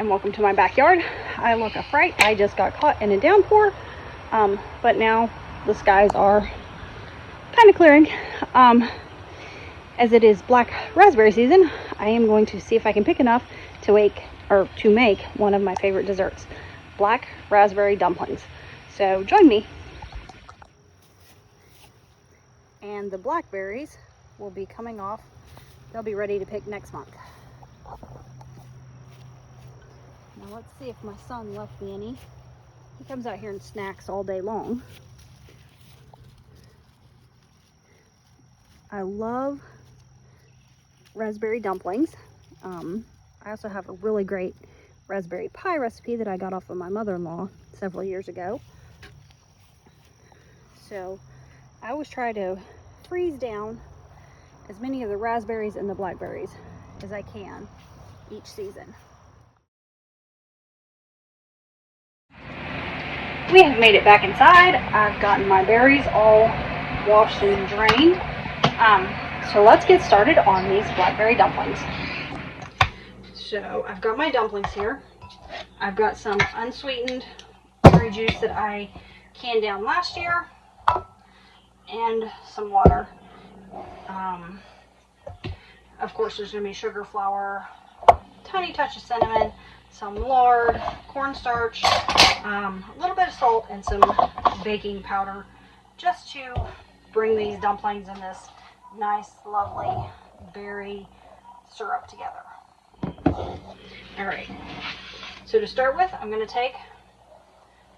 and welcome to my backyard. I look a fright. I just got caught in a downpour, but now the skies are kind of clearing. As it is black raspberry season, I am going to see if I can pick enough to make one of my favorite desserts, black raspberry dumplings. So join me. And the blackberries will be coming off. They'll be ready to pick next month. Now let's see if my son left me any. He comes out here and snacks all day long. I love raspberry dumplings. I also have a really great raspberry pie recipe that I got off of my mother-in-law several years ago. So I always try to freeze down as many of the raspberries and the blackberries as I can each season. We have made it back inside. I've gotten my berries all washed and drained. So let's get started on these blackberry dumplings. So I've got my dumplings here. I've got some unsweetened berry juice that I canned down last year and some water. Of course, there's going to be sugar, flour, tiny touch of cinnamon, some lard, cornstarch, a little bit of salt, and some baking powder, just to bring these dumplings in this nice, lovely berry syrup together. All right. So to start with, I'm going to take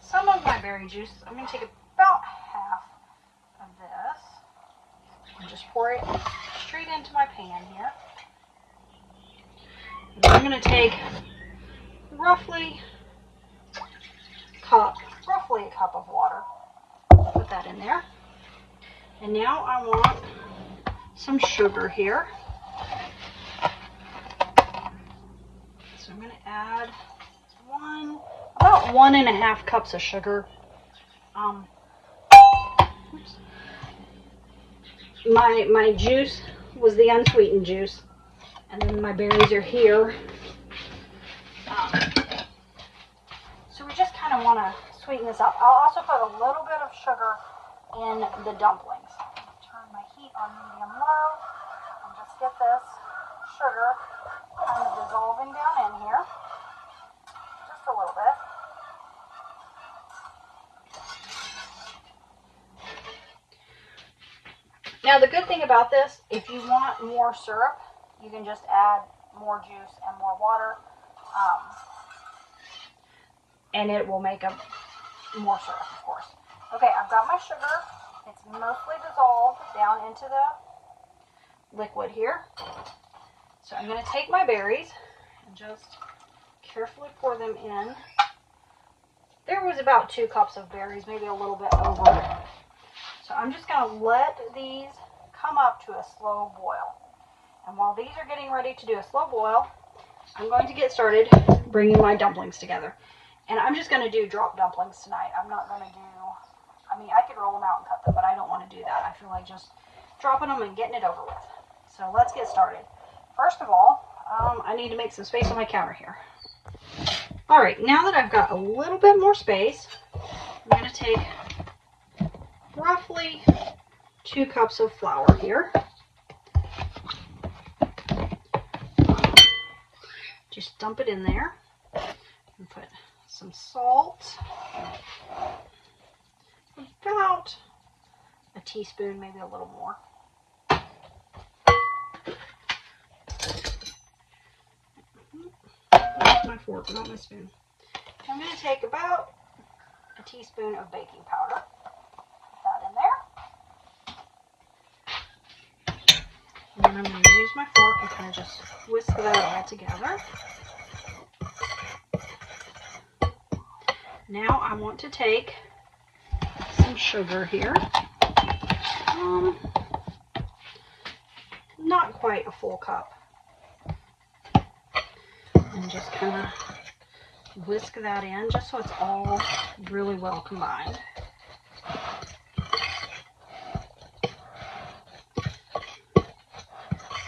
some of my berry juice. I'm going to take about half of this and just pour it straight into my pan here. And I'm going to take roughly a cup of water. Put that in there. And now I want some sugar here. So I'm going to add about 1.5 cups of sugar. My juice was the unsweetened juice, and then my berries are here. So we just kind of want to sweeten this up. I'll also put a little bit of sugar in the dumplings. Turn my heat on medium-low and just get this sugar kind of dissolving down in here. Just a little bit. Now the good thing about this, if you want more syrup, you can just add more juice and more water, and it will make more syrup, of course. Okay, I've got my sugar. It's mostly dissolved down into the liquid here. So I'm going to take my berries and just carefully pour them in. There was about 2 cups of berries, maybe a little bit over. So I'm just going to let these come up to a slow boil. And while these are getting ready to do a slow boil, I'm going to get started bringing my dumplings together. And I'm just going to do drop dumplings tonight. I'm not going to do, I could roll them out and cut them, but I don't want to do that. I feel like just dropping them and getting it over with. So let's get started. First of all, I need to make some space on my counter here. All right, now that I've got a little bit more space, I'm going to take roughly 2 cups of flour here. Just dump it in there and put some salt, about a teaspoon, maybe a little more. Not my fork, not my spoon. I'm going to take about a teaspoon of baking powder. Put that in there. And then I'm going to use my fork and kind of just whisk that all together. Now I want to take some sugar here. Not quite a full cup. And just kind of whisk that in just so it's all really well combined.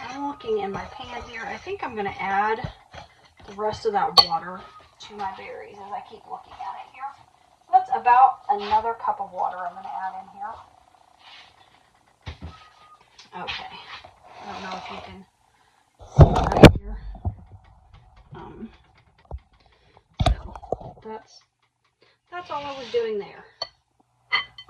I'm looking in my pan here. I think I'm going to add the rest of that water to my berries as I keep looking at it here. So that's about another cup of water I'm going to add in here. Okay. I don't know if you can see that here. So that's all I was doing there.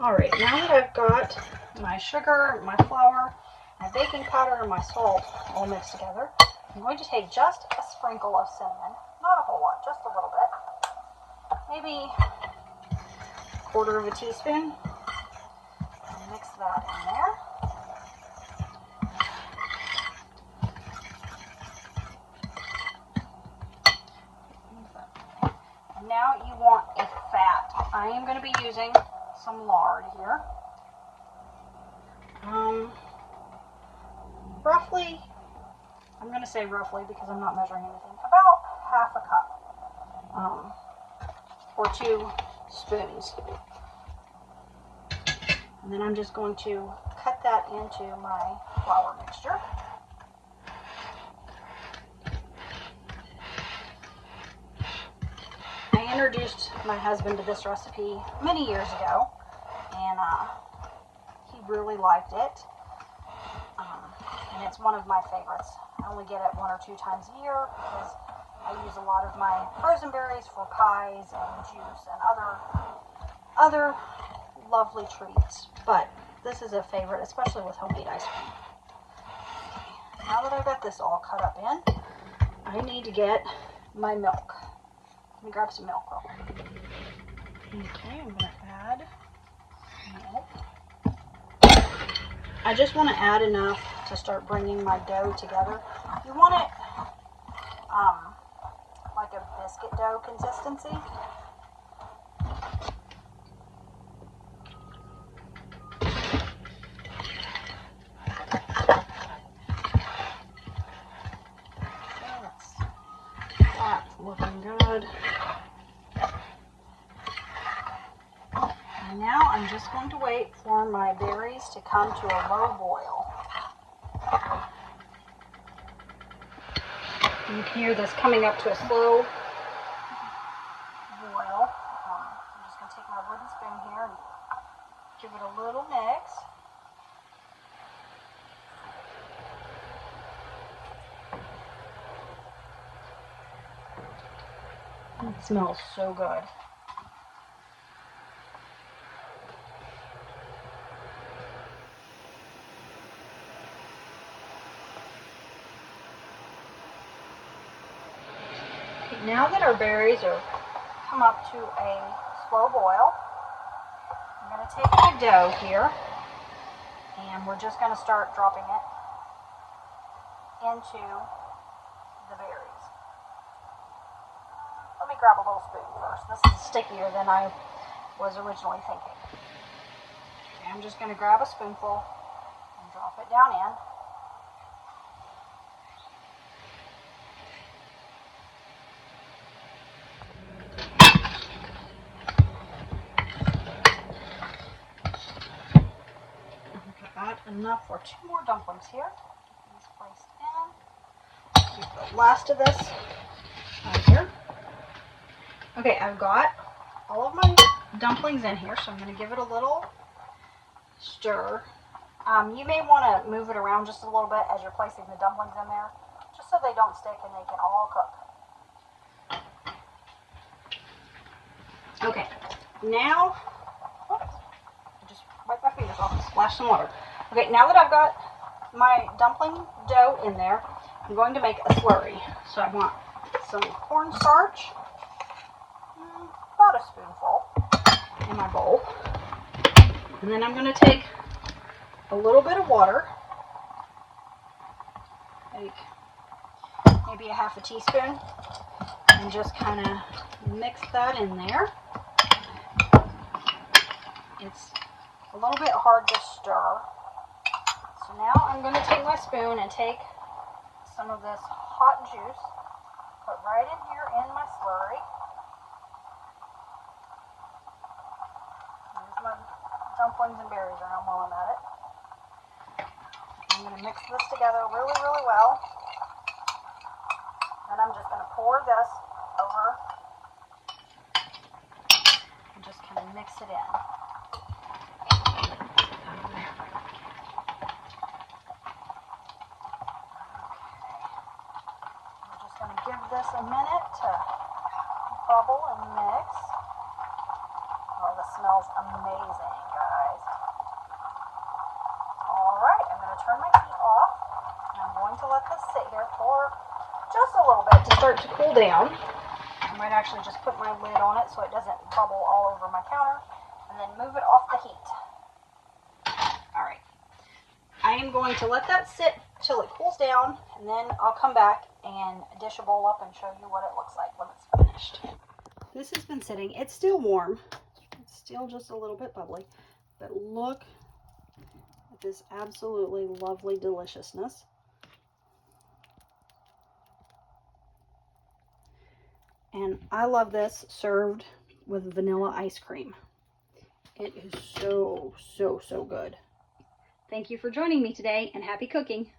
Alright, now that I've got my sugar, my flour, my baking powder, and my salt all mixed together, I'm going to take just a sprinkle of cinnamon. Not a whole lot, just a little bit. Maybe a quarter of a teaspoon. And mix that in there. And now you want a fat. I am going to be using some lard here. Roughly, I'm going to say roughly because I'm not measuring anything, about half a cup, or 2 spoons. And then I'm just going to cut that into my flour mixture. I introduced my husband to this recipe many years ago, and he really liked it. And it's one of my favorites. I only get it 1 or 2 times a year because I use a lot of my frozen berries for pies and juice and other lovely treats. But this is a favorite, especially with homemade ice cream. Okay. Now that I've got this all cut up in, I need to get my milk. Let me grab some milk real quick. Okay, I'm going to add milk. I just want to add enough to start bringing my dough together. You want it like a biscuit dough consistency. That's looking good. And now I'm just going to wait for my berries to come to a low boil. You can hear this coming up to a slow boil. I'm just going to take my wooden spoon here and give it a little mix. It smells so good. Now that our berries are come up to a slow boil, I'm going to take my dough here and we're just going to start dropping it into the berries. Let me grab a little spoon first. This is stickier than I was originally thinking. Okay, I'm just going to grab a spoonful and drop it down in. Enough for 2 more dumplings here. Get these placed in. Keep the last of this right here. Okay, I've got all of my dumplings in here, so I'm going to give it a little stir. You may want to move it around just a little bit as you're placing the dumplings in there, just so they don't stick and they can all cook. Okay, now, I just wipe my fingers off and splash some water. Okay, now that I've got my dumpling dough in there, I'm going to make a slurry. So I want some cornstarch, about a spoonful, in my bowl. And then I'm going to take a little bit of water, maybe a half a teaspoon, and just kind of mix that in there. It's a little bit hard to stir. So now I'm going to take my spoon and take some of this hot juice, put right in here in my slurry. There's my dumplings and berries around while I'm at it. I'm going to mix this together really, really well. And I'm just going to pour this over and just kind of mix it in. We're just going to give this a minute to bubble and mix. Oh, this smells amazing, guys. All right, I'm going to turn my heat off, and I'm going to let this sit here for just a little bit to start to cool down. I might actually just put my lid on it so it doesn't bubble all over my counter, and then move it off the heat. All right, I am going to let that sit till it cools down, and then I'll come back and dish a bowl up and show you what it looks like when it's finished. This has been sitting. It's still warm. It's still just a little bit bubbly, but look at this absolutely lovely deliciousness. And I love this served with vanilla ice cream. It is so, so, so good. Thank you for joining me today, and happy cooking.